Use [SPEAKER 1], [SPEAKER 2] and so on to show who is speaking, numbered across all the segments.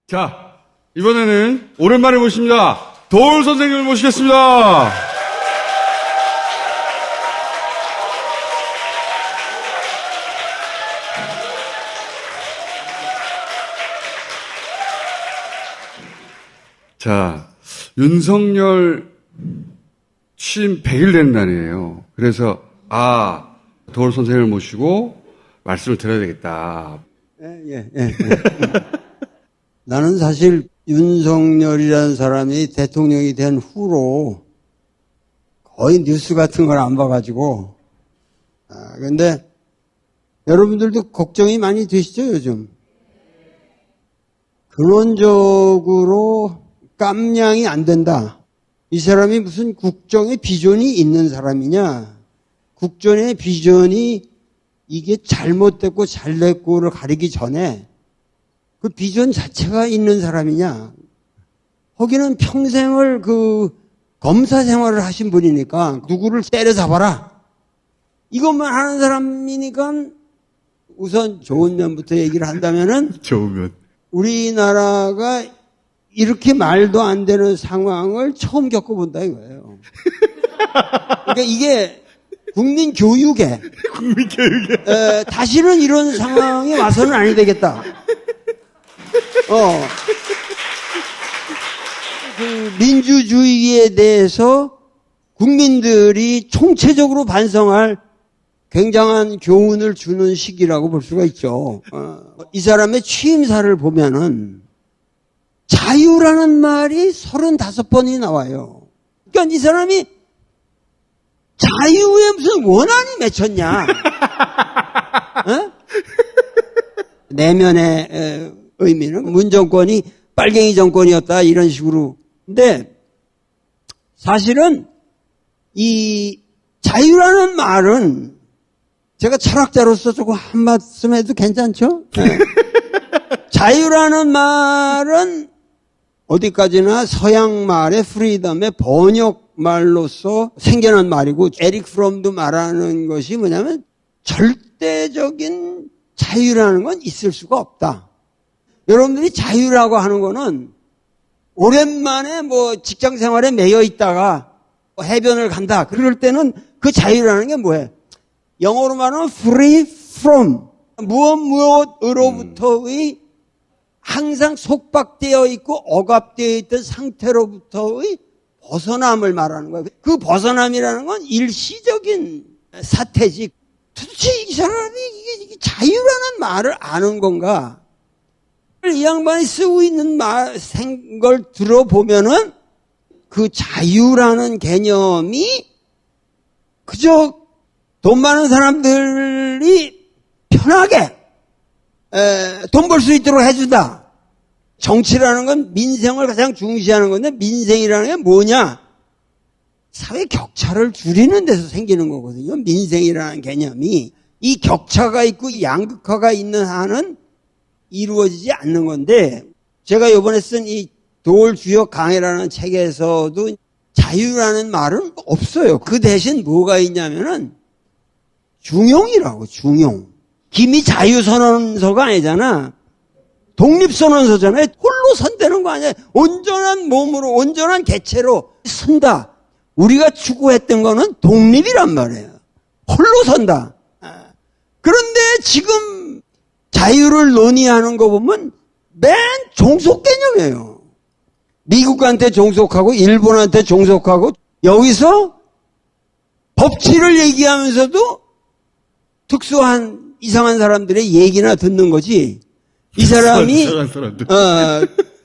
[SPEAKER 1] 자, 이번에는 오랜만에 모십니다. 도올 선생님을 모시겠습니다. 자, 윤석열 취임 100일 된 날이에요. 그래서 도올 선생님을 모시고 말씀을 드려야 되겠다.
[SPEAKER 2] 예. 나는 사실 윤석열이라는 사람이 대통령이 된 후로 거의 뉴스 같은 걸 안 봐가지고, 근데 여러분들도 걱정이 많이 되시죠, 요즘? 근원적으로 깜냥이 안 된다. 이 사람이 무슨 국정의 비전이 있는 사람이냐? 국정의 비전이 이게 잘못됐고 잘됐고를 가리기 전에 그 비전 자체가 있는 사람이냐? 거기는 평생을 검사 생활을 하신 분이니까 누구를 때려잡아라. 이것만 하는 사람이니까 우선 좋은 면부터 얘기를 한다면은
[SPEAKER 1] 좋으면.
[SPEAKER 2] 우리나라가 이렇게 말도 안 되는 상황을 처음 겪어본다 이거예요. 그러니까 이게 국민 교육에 다시는 이런 상황이 와서는 아니 되겠다. 민주주의에 대해서 국민들이 총체적으로 반성할 굉장한 교훈을 주는 시기라고 볼 수가 있죠. 이 사람의 취임사를 보면은 자유라는 말이 35번이 나와요. 그러니까 이 사람이 자유에 무슨 원한이 맺혔냐? 내면의 의미는 문 정권이 빨갱이 정권이었다 이런 식으로. 근데 사실은 이 자유라는 말은 제가 철학자로서 조금 한 말씀 해도 괜찮죠? 자유라는 말은 어디까지나 서양 말의 프리덤의 번역말로서 생겨난 말이고, 에릭 프롬도 말하는 것이 뭐냐면 절대적인 자유라는 건 있을 수가 없다. 여러분들이 자유라고 하는 거는 오랜만에 직장 생활에 매여 있다가 해변을 간다. 그럴 때는 그 자유라는 게 뭐예요? 영어로 말하면 free from. 무엇으로부터의 항상 속박되어 있고 억압되어 있던 상태로부터의 벗어남을 말하는 거예요. 그 벗어남이라는 건 일시적인 사태지. 도대체 이 사람이 이게 자유라는 말을 아는 건가? 이 양반이 쓰고 있는 걸 들어보면은 그 자유라는 개념이 그저 돈 많은 사람들이 편하게 돈 벌 수 있도록 해준다. 정치라는 건 민생을 가장 중시하는 건데, 민생이라는 게 뭐냐? 사회 격차를 줄이는 데서 생기는 거거든요. 민생이라는 개념이. 이 격차가 있고 양극화가 있는 한은 이루어지지 않는 건데, 제가 이번에 쓴 이 도올 주역 강해라는 책에서도 자유라는 말은 없어요. 그 대신 뭐가 있냐면은 중용이라고, 중용. 김이 자유선언서가 아니잖아. 독립선언서잖아요. 홀로 선대는 거 아니야. 온전한 몸으로, 온전한 개체로 선다. 우리가 추구했던 거는 독립이란 말이에요. 홀로 선다. 그런데 지금 자유를 논의하는 거 보면 맨 종속 개념이에요. 미국한테 종속하고 일본한테 종속하고, 여기서 법치를 얘기하면서도 특수한 이상한 사람들의 얘기나 듣는 거지. 이 사람이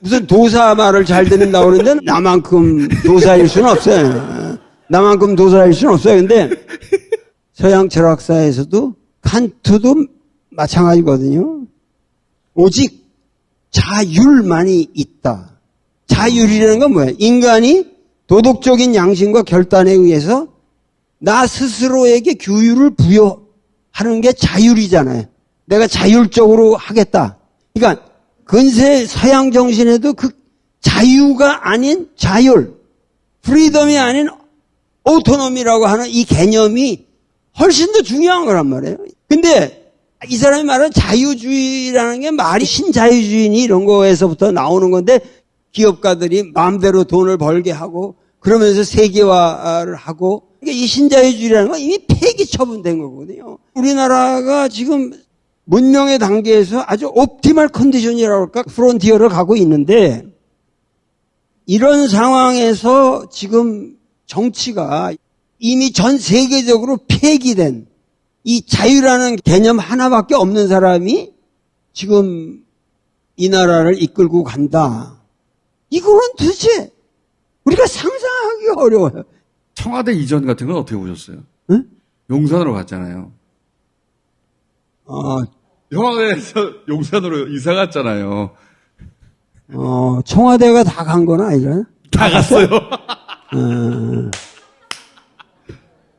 [SPEAKER 2] 무슨 도사 말을 잘 듣는다고 그러는데 나만큼 도사일 수는 없어요. 나만큼 도사일 수는 없어요. 근데 서양 철학사에서도 칸트도 마찬가지거든요. 오직 자율만이 있다. 자율이라는 건 뭐예요? 인간이 도덕적인 양심과 결단에 의해서 나 스스로에게 규율을 부여하는 게 자율이잖아요. 내가 자율적으로 하겠다. 그러니까 근세 서양 정신에도 그 자유가 아닌 자율, 프리덤이 아닌 오토노미라고 하는 이 개념이 훨씬 더 중요한 거란 말이에요. 근데 이 사람이 말하는 자유주의라는 게 말이 신자유주의니 이런 거에서부터 나오는 건데 기업가들이 마음대로 돈을 벌게 하고 그러면서 세계화를 하고 그러니까 이 신자유주의라는 건 이미 폐기 처분된 거거든요. 우리나라가 지금 문명의 단계에서 아주 옵티멀 컨디션이라고 할까 프론티어를 가고 있는데 이런 상황에서 지금 정치가 이미 전 세계적으로 폐기된 이 자유라는 개념 하나밖에 없는 사람이 지금 이 나라를 이끌고 간다. 이거는 도대체 우리가 상상하기 어려워요.
[SPEAKER 1] 청와대 이전 같은 건 어떻게 보셨어요?
[SPEAKER 2] 응?
[SPEAKER 1] 용산으로 갔잖아요. 청와대에서 용산으로 이사 갔잖아요.
[SPEAKER 2] 청와대가 다 간 건 아니잖아요.
[SPEAKER 1] 다 갔어요.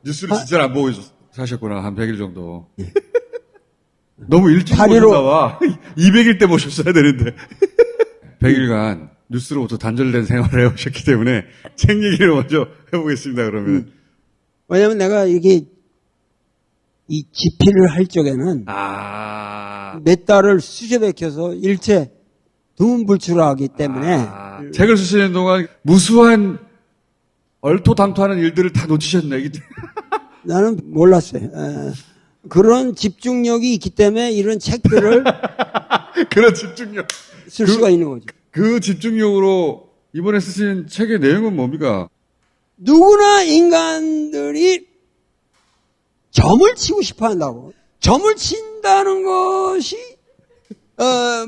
[SPEAKER 1] 뉴스를 진짜 안 보고 사셨구나. 한 100일 정도. 너무 일찍 모셨나 봐. 200일 때 모셨어야 되는데. 100일간 뉴스로부터 단절된 생활을 해오셨기 때문에 책 얘기를 먼저 해보겠습니다. 그러면.
[SPEAKER 2] 왜냐면 내가 이게 이 집필을 할 적에는 몇 달을 수제백혀서 일체 두문불출하기 때문에
[SPEAKER 1] 책을 쓰시는 동안 무수한 얼토당토하는 일들을 다 놓치셨네.
[SPEAKER 2] 나는 몰랐어요. 그런 집중력이 있기 때문에 이런 책들을
[SPEAKER 1] 그런 집중력
[SPEAKER 2] 쓸 수가 있는 거죠.
[SPEAKER 1] 그 집중력으로 이번에 쓰신 책의 내용은 뭡니까?
[SPEAKER 2] 누구나 인간들이 점을 치고 싶어 한다고. 점을 친다는 것이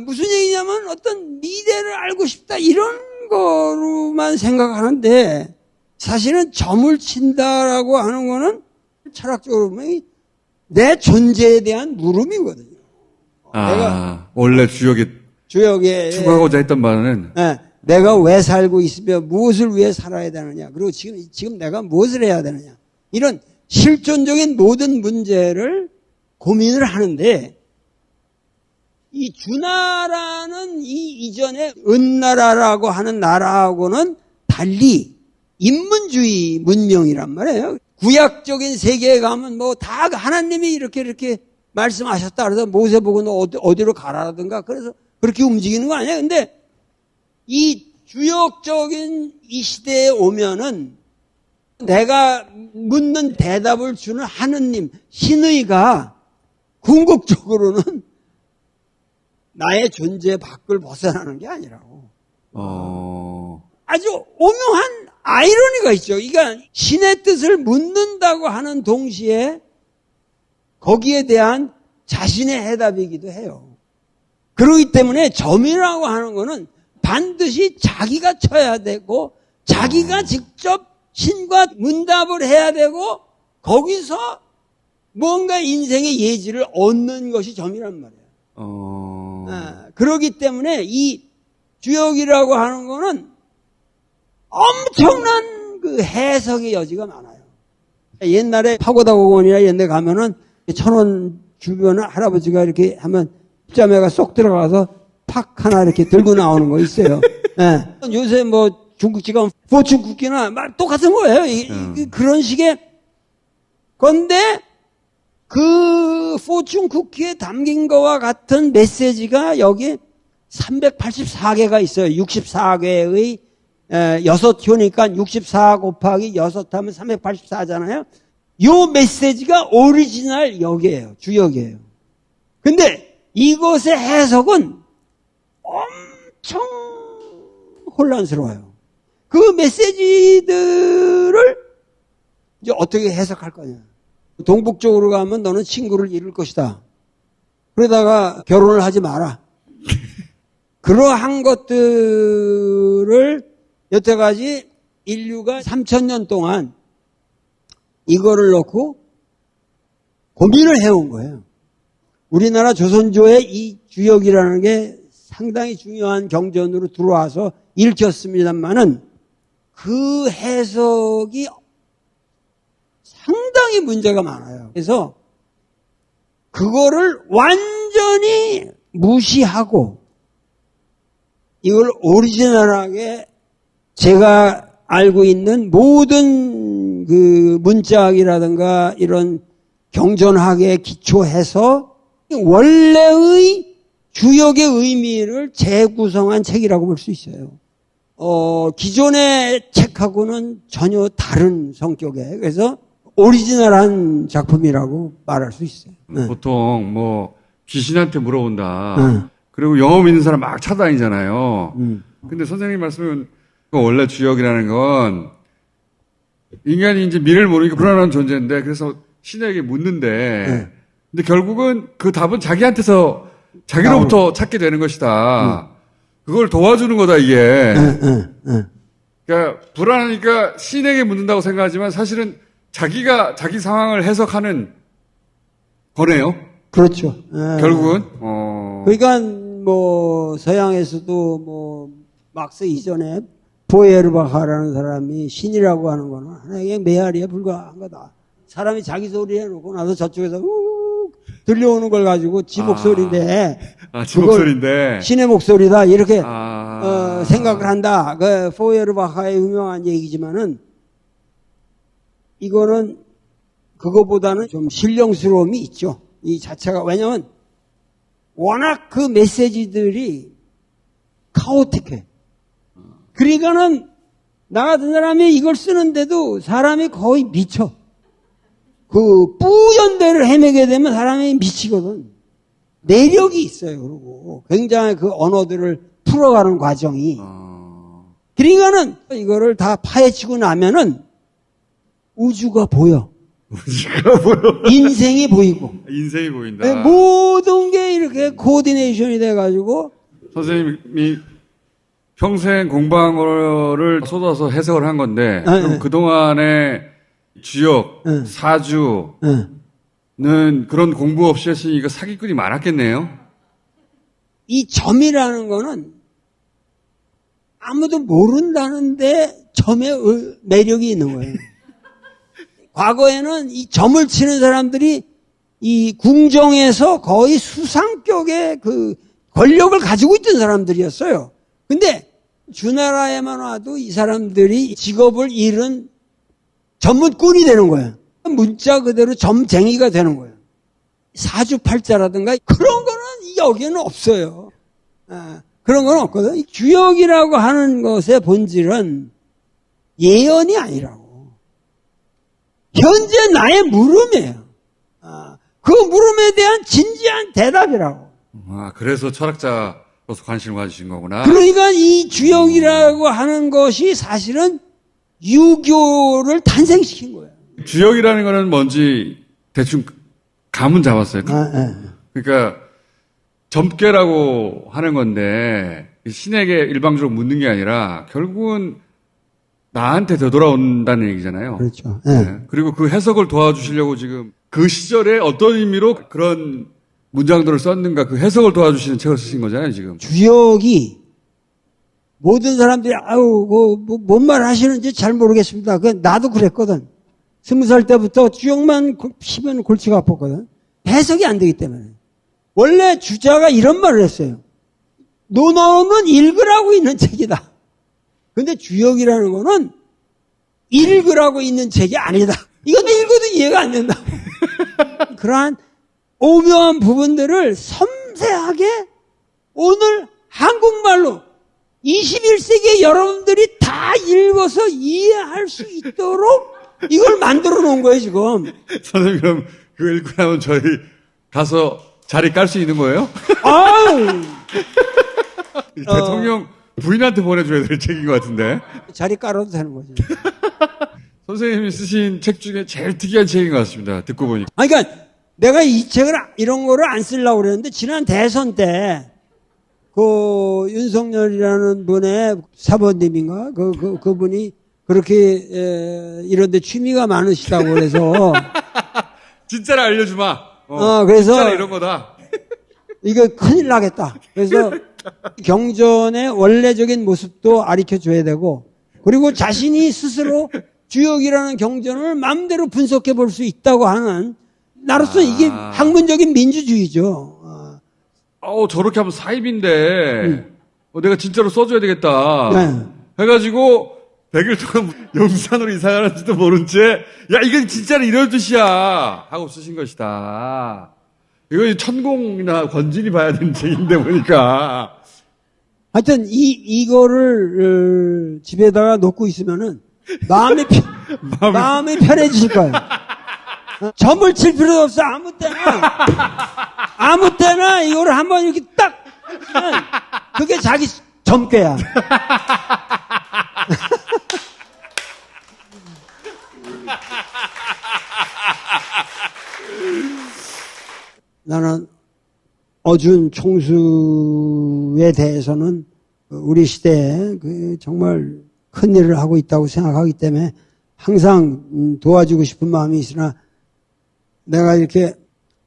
[SPEAKER 2] 무슨 얘기냐면 어떤 미래를 알고 싶다 이런 거로만 생각하는데 사실은 점을 친다라고 하는 거는 철학적으로 보면 내 존재에 대한 물음이거든요. 내가
[SPEAKER 1] 원래 주역에 추구하고자 했던 바는
[SPEAKER 2] 내가 왜 살고 있으며 무엇을 위해 살아야 되느냐 그리고 지금 내가 무엇을 해야 되느냐 이런 실존적인 모든 문제를 고민을 하는데 이 주나라는 이 이전에 은나라라고 하는 나라하고는 달리 인문주의 문명이란 말이에요. 구약적인 세계에 가면 뭐 다 하나님이 이렇게 말씀하셨다 그래서 모세 보고 너 어디로 가라든가 그래서 그렇게 움직이는 거 아니야. 근데 이 주역적인 이 시대에 오면은 내가 묻는 대답을 주는 하느님, 신의가 궁극적으로는 나의 존재 밖을 벗어나는 게 아니라고. 아주 오묘한 아이러니가 있죠. 그러니까 신의 뜻을 묻는다고 하는 동시에 거기에 대한 자신의 해답이기도 해요. 그렇기 때문에 점이라고 하는 거는 반드시 자기가 쳐야 되고 자기가 직접 신과 문답을 해야 되고 거기서 뭔가 인생의 예지를 얻는 것이 점이란 말이에요. 그렇기 때문에 이 주역이라고 하는 거는 엄청난 그 해석의 여지가 많아요. 옛날에 파고다 공원이나 이런 데 가면은 천원 주변에 할아버지가 이렇게 하면 입자매가 쏙 들어가서 팍 하나 이렇게 들고 나오는 거 있어요. 요새 뭐 중국집 가면 포춘 쿠키나 막 똑같은 거예요. 그런 식의 건데 그 포춘 쿠키에 담긴 거와 같은 메시지가 여기 384개가 있어요. 64개의 6효니까 64 곱하기 6 하면 384잖아요. 요 메시지가 오리지널 역이에요. 주역이에요. 근데 이것의 해석은 엄청 혼란스러워요. 그 메시지들을 이제 어떻게 해석할 거냐. 동북쪽으로 가면 너는 친구를 잃을 것이다. 그러다가 결혼을 하지 마라. 그러한 것들을 여태까지 인류가 3000년 동안 이거를 놓고 고민을 해온 거예요. 우리나라 조선조의 이 주역이라는 게 상당히 중요한 경전으로 들어와서 읽혔습니다만은 그 해석이 상당히 문제가 많아요. 그래서 그거를 완전히 무시하고 이걸 오리지널하게 제가 알고 있는 모든 그 문자학이라든가 이런 경전학에 기초해서 원래의 주역의 의미를 재구성한 책이라고 볼 수 있어요. 기존의 책하고는 전혀 다른 성격의, 그래서 오리지널한 작품이라고 말할 수 있어요.
[SPEAKER 1] 보통 뭐 귀신한테 물어본다. 그리고 영어 믿는 사람 막 찾아다니잖아요. 근데 선생님 말씀은 원래 주역이라는 건 인간이 이제 미래를 모르니까 불안한 존재인데 그래서 신에게 묻는데 근데 결국은 그 답은 자기한테서 자기로부터 찾게 되는 것이다. 그걸 도와주는 거다 이게. 그러니까 불안하니까 신에게 묻는다고 생각하지만 사실은 자기가 자기 상황을 해석하는 거네요.
[SPEAKER 2] 그렇죠.
[SPEAKER 1] 결국은.
[SPEAKER 2] 그러니까 뭐 서양에서도 뭐 막스 이전에 보에르바하라는 사람이 신이라고 하는 거는 하나의 메아리에 불과한 거다. 사람이 자기 소리 해놓고 나서 저쪽에서 들려오는 걸 가지고 지 목소리인데.
[SPEAKER 1] 지 목소리인데.
[SPEAKER 2] 신의 목소리다. 이렇게, 생각을 한다. 그, 포에르바하의 유명한 얘기지만은, 이거는, 그거보다는 좀 신령스러움이 있죠. 이 자체가. 왜냐면, 워낙 그 메시지들이 카오틱해. 그러니까는, 나 같은 사람이 이걸 쓰는데도 사람이 거의 미쳐. 그 뿌연대를 헤매게 되면 사람이 미치거든. 내력이 있어요. 그리고 굉장히 그 언어들을 풀어가는 과정이. 그러니까는 이거를 다 파헤치고 나면은 우주가 보여.
[SPEAKER 1] 우주가 보여.
[SPEAKER 2] 인생이 보이고.
[SPEAKER 1] 인생이 보인다.
[SPEAKER 2] 모든 게 이렇게 코디네이션이 돼가지고.
[SPEAKER 1] 선생님이 평생 공부한 거를 쏟아서 해석을 한 건데 그럼 그동안에 주역, 사주는 그런 공부 없이 했으니까 사기꾼이 많았겠네요?
[SPEAKER 2] 이 점이라는 거는 아무도 모른다는데 점의 매력이 있는 거예요. 과거에는 이 점을 치는 사람들이 이 궁정에서 거의 수상격의 그 권력을 가지고 있던 사람들이었어요. 근데 주나라에만 와도 이 사람들이 직업을 잃은 전문꾼이 되는 거예요. 문자 그대로 점쟁이가 되는 거예요. 사주팔자라든가 그런 거는 여기는 없어요. 그런 건 없거든. 주역이라고 하는 것의 본질은 예언이 아니라고. 현재 나의 물음이에요. 그 물음에 대한 진지한 대답이라고.
[SPEAKER 1] 그래서 철학자로서 관심을 가지신 거구나.
[SPEAKER 2] 그러니까 이 주역이라고 하는 것이 사실은 유교를 탄생시킨 거예요.
[SPEAKER 1] 주역이라는 거는 뭔지 대충 감은 잡았어요. 그러니까 점괘라고 하는 건데 신에게 일방적으로 묻는 게 아니라 결국은 나한테 되돌아온다는 얘기잖아요.
[SPEAKER 2] 그렇죠.
[SPEAKER 1] 네. 그리고 그 해석을 도와주시려고 지금 그 시절에 어떤 의미로 그런 문장들을 썼는가 그 해석을 도와주시는 책을 쓰신 거잖아요, 지금.
[SPEAKER 2] 주역이 모든 사람들이 뭔 말 하시는지 잘 모르겠습니다. 나도 그랬거든. 20살 때부터 주역만 피면 골치가 아팠거든. 해석이 안 되기 때문에. 원래 주자가 이런 말을 했어요. 논어는 읽으라고 있는 책이다. 근데 주역이라는 거는 읽으라고 있는 책이 아니다. 이것도 읽어도 이해가 안 된다. 그러한 오묘한 부분들을 섬세하게 오늘 한국말로 21세기에 여러분들이 다 읽어서 이해할 수 있도록 이걸 만들어 놓은 거예요, 지금.
[SPEAKER 1] 선생님, 그럼 그거 읽고 나면 저희 가서 자리 깔 수 있는 거예요?
[SPEAKER 2] 아유!
[SPEAKER 1] 대통령 부인한테 보내줘야 될 책인 것 같은데.
[SPEAKER 2] 자리 깔아도 되는 거죠.
[SPEAKER 1] 선생님이 쓰신 책 중에 제일 특이한 책인 것 같습니다. 듣고 보니까.
[SPEAKER 2] 그러니까 내가 이 책을, 이런 거를 안 쓰려고 그랬는데, 지난 대선 때, 윤석열이라는 분의 사모님인가? 그분이 그렇게, 이런데 취미가 많으시다고 그래서.
[SPEAKER 1] 진짜를 알려주마.
[SPEAKER 2] 그래서.
[SPEAKER 1] 진짜로 이런 거다.
[SPEAKER 2] 이거 큰일 나겠다. 그래서 경전의 원래적인 모습도 가르쳐 줘야 되고, 그리고 자신이 스스로 주역이라는 경전을 마음대로 분석해 볼 수 있다고 하는, 나로서 이게 학문적인 민주주의죠.
[SPEAKER 1] 저렇게 하면 사입인데, 내가 진짜로 써줘야 되겠다.
[SPEAKER 2] 네.
[SPEAKER 1] 해가지고, 100일 동안 용산으로 이사 가는지도 모른 채, 야, 이건 진짜로 이런 뜻이야. 하고 쓰신 것이다. 이거 천공이나 권진이 봐야 되는 책인데 보니까.
[SPEAKER 2] 하여튼, 이거를, 집에다가 놓고 있으면은, 마음이 편해지실 거예요. 점을 칠 필요도 없어. 아무 때나 이거를 한번 이렇게 딱, 하면 그게 자기 점괘야. 나는 어준 총수에 대해서는 우리 시대에 정말 큰 일을 하고 있다고 생각하기 때문에 항상 도와주고 싶은 마음이 있으나 내가 이렇게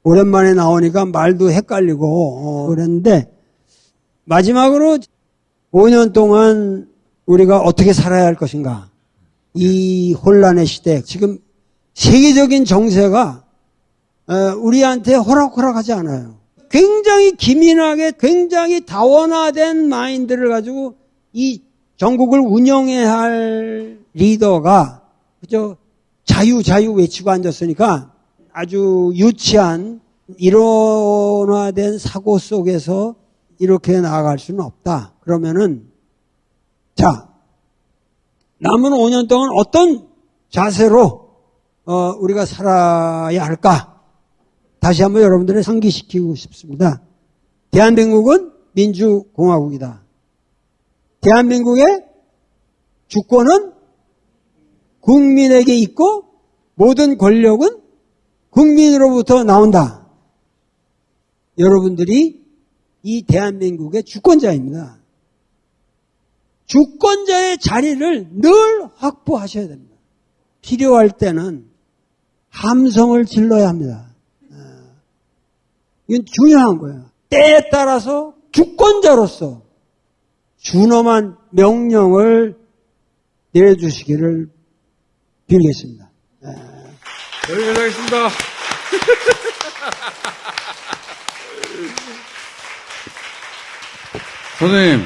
[SPEAKER 2] 오랜만에 나오니까 말도 헷갈리고 그랬는데 마지막으로 5년 동안 우리가 어떻게 살아야 할 것인가. 이 혼란의 시대, 지금 세계적인 정세가 우리한테 호락호락하지 않아요. 굉장히 기민하게, 굉장히 다원화된 마인드를 가지고 이 전국을 운영해야 할 리더가 그저 자유 외치고 앉았으니까 아주 유치한 이론화된 사고 속에서 이렇게 나아갈 수는 없다. 그러면은 자, 남은 5년 동안 어떤 자세로 우리가 살아야 할까? 다시 한번 여러분들을 상기시키고 싶습니다. 대한민국은 민주공화국이다. 대한민국의 주권은 국민에게 있고 모든 권력은 국민으로부터 나온다. 여러분들이 이 대한민국의 주권자입니다. 주권자의 자리를 늘 확보하셔야 됩니다. 필요할 때는 함성을 질러야 합니다. 이건 중요한 거예요. 때에 따라서 주권자로서 준엄한 명령을 내려주시기를 빌겠습니다.
[SPEAKER 1] 여기까지 하겠습니다. 선생님,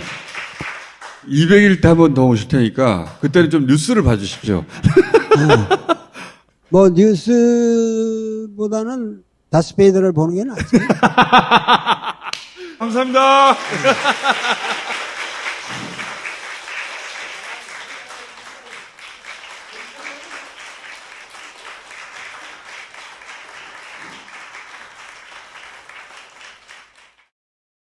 [SPEAKER 1] 200일 때 한 번 더 오실 테니까 그때는 좀 뉴스를 봐주십시오.
[SPEAKER 2] 뭐 뉴스보다는 다스페이더를 보는 게 낫지.
[SPEAKER 1] 감사합니다.